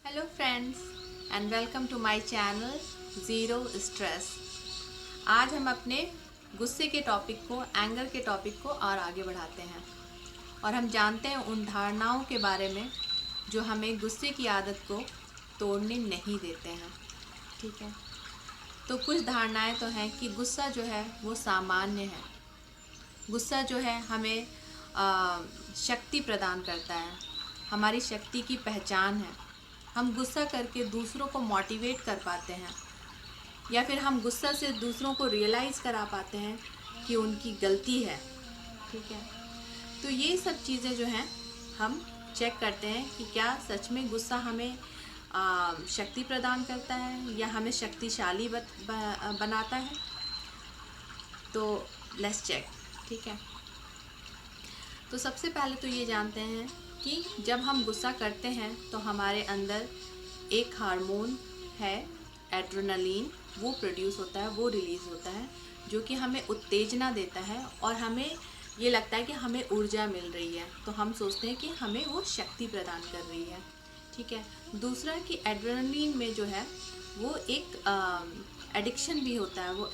Hello friends and welcome to my channel zero stress. आज हम अपने गुस्से के टॉपिक को, एंगर के टॉपिक को और आगे बढ़ाते हैं और हम जानते हैं उन धारणाओं के बारे में जो हमें गुस्से की आदत को तोड़ने नहीं देते हैं। ठीक है, तो कुछ धारणाएं तो हैं कि गुस्सा जो है वो सामान्य है। गुस्सा जो है हमें शक्ति प्रदान करता है, हमारी शक्ति की पहचान है। हम गुस्सा करके दूसरों को मोटिवेट कर पाते हैं या फिर हम गुस्सा से दूसरों को रियलाइज़ करा पाते हैं कि उनकी गलती है। ठीक है, तो ये सब चीज़ें जो हैं हम चेक करते हैं कि क्या सच में गुस्सा हमें शक्ति प्रदान करता है या हमें शक्तिशाली बनाता है। तो लेट्स चेक। ठीक है, तो सबसे पहले तो ये जानते हैं कि जब हम गुस्सा करते हैं तो हमारे अंदर एक हार्मोन है एड्रेनलिन, वो प्रोड्यूस होता है, वो रिलीज़ होता है, जो कि हमें उत्तेजना देता है और हमें ये लगता है कि हमें ऊर्जा मिल रही है, तो हम सोचते हैं कि हमें वो शक्ति प्रदान कर रही है। ठीक है, दूसरा कि एड्रेनलिन में जो है वो एक एडिक्शन भी होता है, वो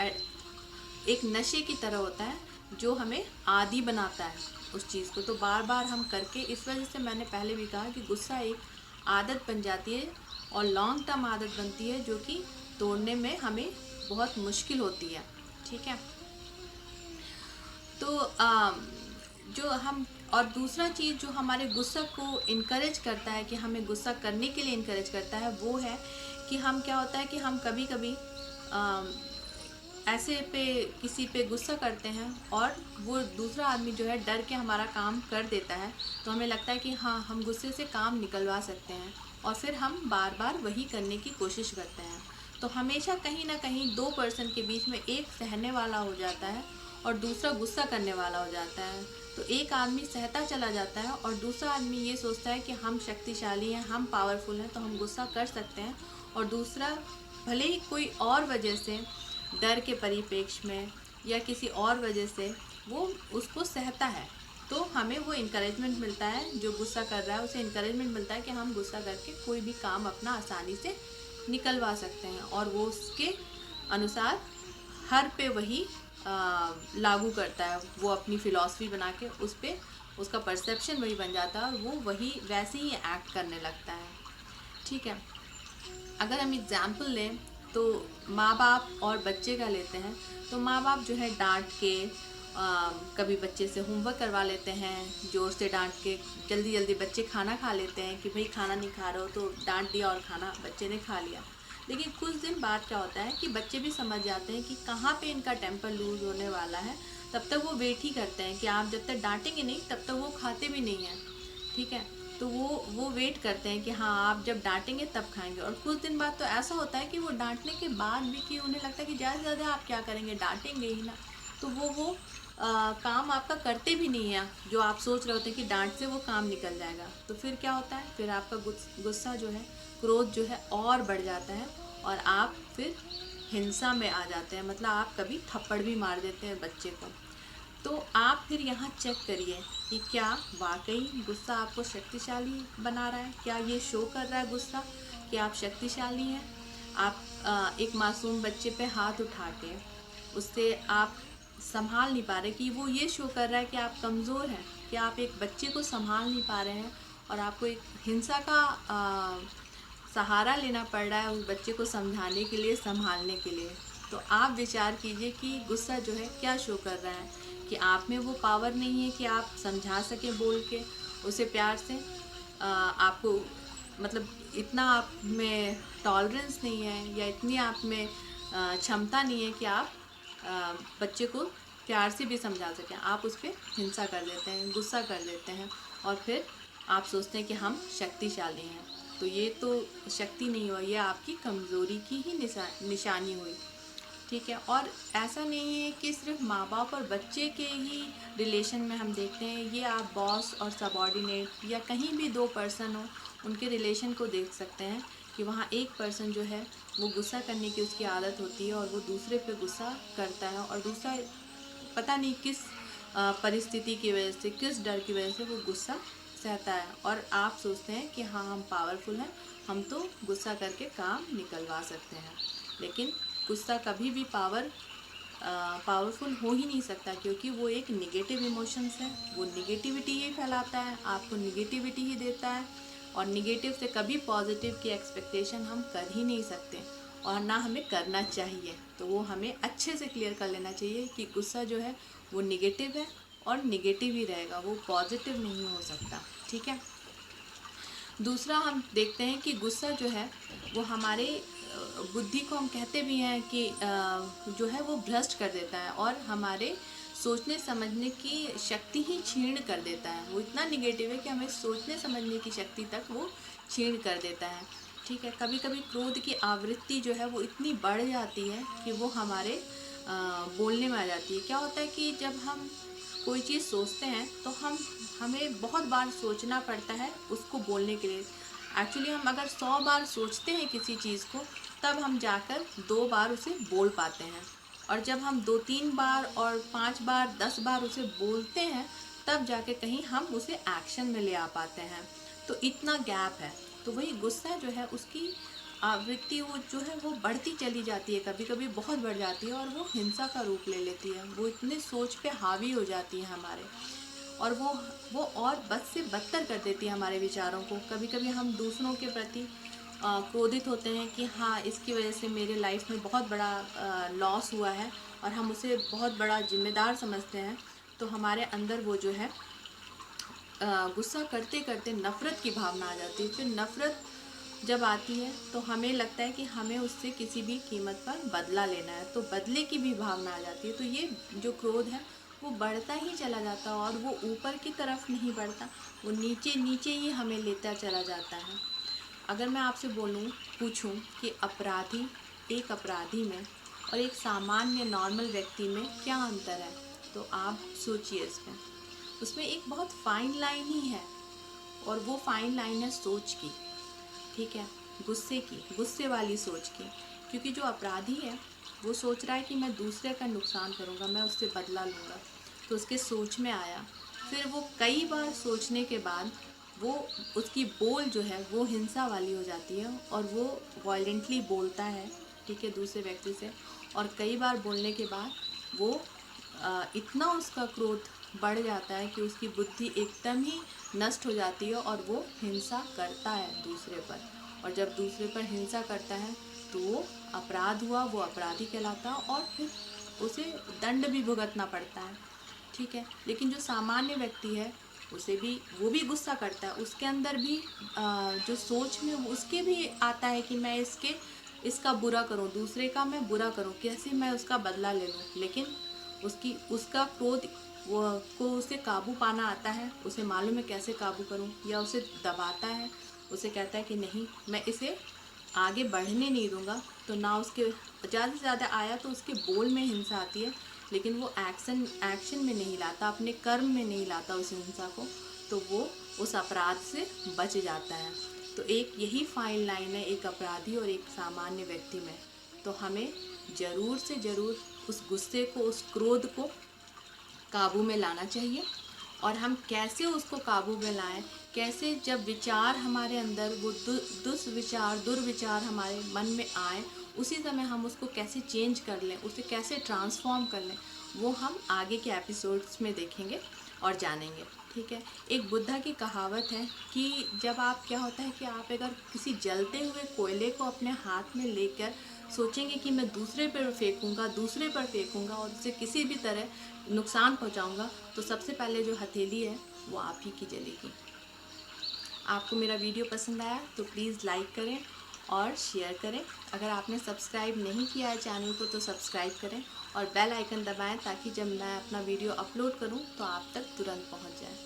एक नशे की तरह होता है जो हमें आदी बनाता है उस चीज़ को, तो बार बार हम करके, इस वजह से मैंने पहले भी कहा कि गुस्सा एक आदत बन जाती है और लॉन्ग टर्म आदत बनती है जो कि तोड़ने में हमें बहुत मुश्किल होती है। ठीक है, तो जो हम, और दूसरा चीज़ जो हमारे गुस्सा को इनकरेज करता है, कि हमें गुस्सा करने के लिए इनकरेज करता है, वो है कि हम, क्या होता है कि हम कभी कभी ऐसे पे किसी पे गुस्सा करते हैं और वो दूसरा आदमी जो है डर के हमारा काम कर देता है, तो हमें लगता है कि हाँ, हम गुस्से से काम निकलवा सकते हैं और फिर हम बार बार वही करने की कोशिश करते हैं। तो हमेशा कहीं ना कहीं दो पर्सन के बीच में एक सहने वाला हो जाता है और दूसरा गुस्सा करने वाला हो जाता है। तो एक आदमी सहता चला जाता है और दूसरा आदमी ये सोचता है कि हम शक्तिशाली हैं, हम पावरफुल हैं, तो हम गुस्सा कर सकते हैं, और दूसरा भले ही कोई और वजह से, डर के परिप्रेक्ष्य में या किसी और वजह से, वो उसको सहता है, तो हमें वो इनकरेजमेंट मिलता है, जो गुस्सा कर रहा है उसे इनकरेजमेंट मिलता है कि हम गुस्सा करके कोई भी काम अपना आसानी से निकलवा सकते हैं, और वो उसके अनुसार हर पे वही लागू करता है, वो अपनी फ़िलॉसफी बना के उस पर उसका परसेप्शन वही बन जाता है और वो वही वैसे ही एक्ट करने लगता है। ठीक है, अगर हम एग्ज़ाम्पल लें तो माँ बाप और बच्चे का लेते हैं, तो माँ बाप जो है डांट के कभी बच्चे से होमवर्क करवा लेते हैं, जोर से डांट के, जल्दी जल्दी बच्चे खाना खा लेते हैं कि भाई खाना नहीं खा रहे हो, तो डांट दिया और खाना बच्चे ने खा लिया। लेकिन कुछ दिन बाद क्या होता है कि बच्चे भी समझ जाते हैं कि कहाँ पे इनका टेम्पर लूज़ होने वाला है, तब तक वो वेट ही करते हैं कि आप जब तक डांटेंगे नहीं तब तक वो खाते भी नहीं हैं। ठीक है, तो वो वेट करते हैं कि हाँ, आप जब डांटेंगे तब खाएंगे, और कुछ दिन बाद तो ऐसा होता है कि वो डांटने के बाद भी, कि उन्हें लगता है कि ज़्यादा से ज़्यादा आप क्या करेंगे, डांटेंगे ही ना, तो वो काम आपका करते भी नहीं है, जो आप सोच रहे होते हैं कि डांट से वो काम निकल जाएगा। तो फिर क्या होता है, फिर आपका गुस्सा जो है, क्रोध जो है और बढ़ जाता है और आप फिर हिंसा में आ जाते हैं, मतलब आप कभी थप्पड़ भी मार देते हैं बच्चे को। तो आप फिर यहाँ चेक करिए कि क्या वाकई गुस्सा आपको शक्तिशाली बना रहा है, क्या ये शो कर रहा है गुस्सा कि आप शक्तिशाली हैं। आप एक मासूम बच्चे पे हाथ उठा के उससे आप संभाल नहीं पा रहे, कि वो ये शो कर रहा है कि आप कमज़ोर हैं, कि आप एक बच्चे को संभाल नहीं पा रहे हैं और आपको एक हिंसा का सहारा लेना पड़ रहा है उस बच्चे को समझाने के लिए, संभालने के लिए। तो आप विचार कीजिए कि गुस्सा जो है क्या शो कर रहा है, कि आप में वो पावर नहीं है कि आप समझा सकें बोल के उसे प्यार से। आपको, मतलब इतना आप में टॉलरेंस नहीं है या इतनी आप में क्षमता नहीं है कि आप बच्चे को प्यार से भी समझा सकें। आप उस पर हिंसा कर देते हैं, गुस्सा कर देते हैं और फिर आप सोचते हैं कि हम शक्तिशाली हैं। तो ये तो शक्ति नहीं हुआ, ये आपकी कमज़ोरी की ही निशानी हुई। ठीक है, और ऐसा नहीं है कि सिर्फ माँ बाप और बच्चे के ही रिलेशन में हम देखते हैं, ये आप बॉस और सबॉर्डिनेट या कहीं भी दो पर्सन हो उनके रिलेशन को देख सकते हैं, कि वहाँ एक पर्सन जो है वो गुस्सा करने की उसकी आदत होती है और वो दूसरे पे गुस्सा करता है, और दूसरा पता नहीं किस परिस्थिति की वजह से, किस डर की वजह से वो गुस्सा सहता है और आप सोचते हैं कि हाँ हम पावरफुल हैं, हम तो गुस्सा करके काम निकलवा सकते हैं। लेकिन गुस्सा कभी भी पावरफुल हो ही नहीं सकता, क्योंकि वो एक निगेटिव इमोशंस है, वो निगेटिविटी ही फैलाता है, आपको निगेटिविटी ही देता है। और निगेटिव से कभी पॉजिटिव की एक्सपेक्टेशन हम कर ही नहीं सकते और ना हमें करना चाहिए। तो वो हमें अच्छे से क्लियर कर लेना चाहिए कि गुस्सा जो है वो निगेटिव है और निगेटिव ही रहेगा, वो पॉजिटिव नहीं हो सकता। ठीक है। दूसरा हम देखते हैं कि गुस्सा जो है वो हमारे बुद्धि को, हम कहते भी हैं कि जो है वो भ्रष्ट कर देता है और हमारे सोचने समझने की शक्ति ही क्षीण कर देता है। वो इतना निगेटिव है कि हमें सोचने समझने की शक्ति तक वो क्षीण कर देता है। ठीक है। कभी कभी क्रोध की आवृत्ति जो है वो इतनी बढ़ जाती है कि वो हमारे बोलने में आ जाती है। क्या होता है कि जब हम कोई चीज़ सोचते हैं तो हमें बहुत बार सोचना पड़ता है उसको बोलने के लिए। एक्चुअली हम अगर 100 बार सोचते हैं किसी चीज़ को, तब हम जाकर 2 बार उसे बोल पाते हैं। और जब हम 2-3 बार और 5 बार 10 बार उसे बोलते हैं, तब जाके कहीं हम उसे एक्शन में ले आ पाते हैं। तो इतना गैप है। तो वही गुस्सा जो है उसकी आवृत्ति वो जो है वो बढ़ती चली जाती है, कभी कभी बहुत बढ़ जाती है और वो हिंसा का रूप ले लेती है। वो इतने सोच पे हावी हो जाती है हमारे, और वो और बद से बदतर कर देती है हमारे विचारों को। कभी कभी हम दूसरों के प्रति क्रोधित होते हैं कि हाँ इसकी वजह से मेरे लाइफ में बहुत बड़ा लॉस हुआ है और हम उसे बहुत बड़ा जिम्मेदार समझते हैं। तो हमारे अंदर वो जो है गुस्सा करते करते नफ़रत की भावना आ जाती है। फिर नफ़रत जब आती है तो हमें लगता है कि हमें उससे किसी भी कीमत पर बदला लेना है, तो बदले की भी भावना आ जाती है। तो ये जो क्रोध है वो बढ़ता ही चला जाता है और वो ऊपर की तरफ नहीं बढ़ता, वो नीचे नीचे ही हमें लेता चला जाता है। अगर मैं आपसे पूछूं कि एक अपराधी में और एक सामान्य नॉर्मल व्यक्ति में क्या अंतर है, तो आप सोचिए इसमें। उसमें एक बहुत फाइन लाइन ही है, और वो फाइन लाइन है सोच की। ठीक है। गुस्से वाली सोच की। क्योंकि जो अपराधी है वो सोच रहा है कि मैं दूसरे का नुकसान करूँगा, मैं उससे बदला लूँगा, तो उसके सोच में आया। फिर वो कई बार सोचने के बाद वो उसकी बोल जो है वो हिंसा वाली हो जाती है और वो वायलेंटली बोलता है, ठीक है, दूसरे व्यक्ति से। और कई बार बोलने के बाद वो इतना उसका क्रोध बढ़ जाता है कि उसकी बुद्धि एकदम ही नष्ट हो जाती है और वो हिंसा करता है दूसरे पर। और जब दूसरे पर हिंसा करता है तो वो अपराध हुआ, वो अपराधी कहलाता है और फिर उसे दंड भी भुगतना पड़ता है। ठीक है। लेकिन जो सामान्य व्यक्ति है वो भी गुस्सा करता है, उसके अंदर भी जो सोच में उसके भी आता है कि मैं इसका बुरा करूं, दूसरे का मैं बुरा करूं, कैसे मैं उसका बदला ले लूं। लेकिन उसका क्रोध को उसे काबू पाना आता है, उसे मालूम है कैसे काबू करूं, या उसे दबाता है, उसे कहता है कि नहीं मैं इसे आगे बढ़ने नहीं दूंगा। तो ना उसके ज़्यादा से ज़्यादा आया तो उसके बोल में हिंसा आती है, लेकिन वो एक्शन में नहीं लाता, अपने कर्म में नहीं लाता उस हिंसा को, तो वो उस अपराध से बच जाता है। तो एक यही फाइन लाइन है एक अपराधी और एक सामान्य व्यक्ति में। तो हमें ज़रूर से ज़रूर उस गुस्से को, उस क्रोध को काबू में लाना चाहिए। और हम कैसे उसको काबू में लाएं, कैसे जब विचार हमारे अंदर वो दुर्विचार हमारे मन में आए, उसी समय हम उसको कैसे चेंज कर लें, उसे कैसे ट्रांसफॉर्म कर लें, वो हम आगे के एपिसोड्स में देखेंगे और जानेंगे। ठीक है। एक बुद्धा की कहावत है कि जब आप, क्या होता है कि आप अगर किसी जलते हुए कोयले को अपने हाथ में लेकर सोचेंगे कि मैं दूसरे पर फेंकूंगा और उसे किसी भी तरह नुकसान पहुंचाऊंगा, तो सबसे पहले जो हथेली है वो आप ही की जलेगी। आपको मेरा वीडियो पसंद आया तो प्लीज़ लाइक करें और शेयर करें। अगर आपने सब्सक्राइब नहीं किया है चैनल को तो सब्सक्राइब करें और बेल आइकन दबाएं, ताकि जब मैं अपना वीडियो अपलोड करूं तो आप तक तुरंत पहुंच जाए।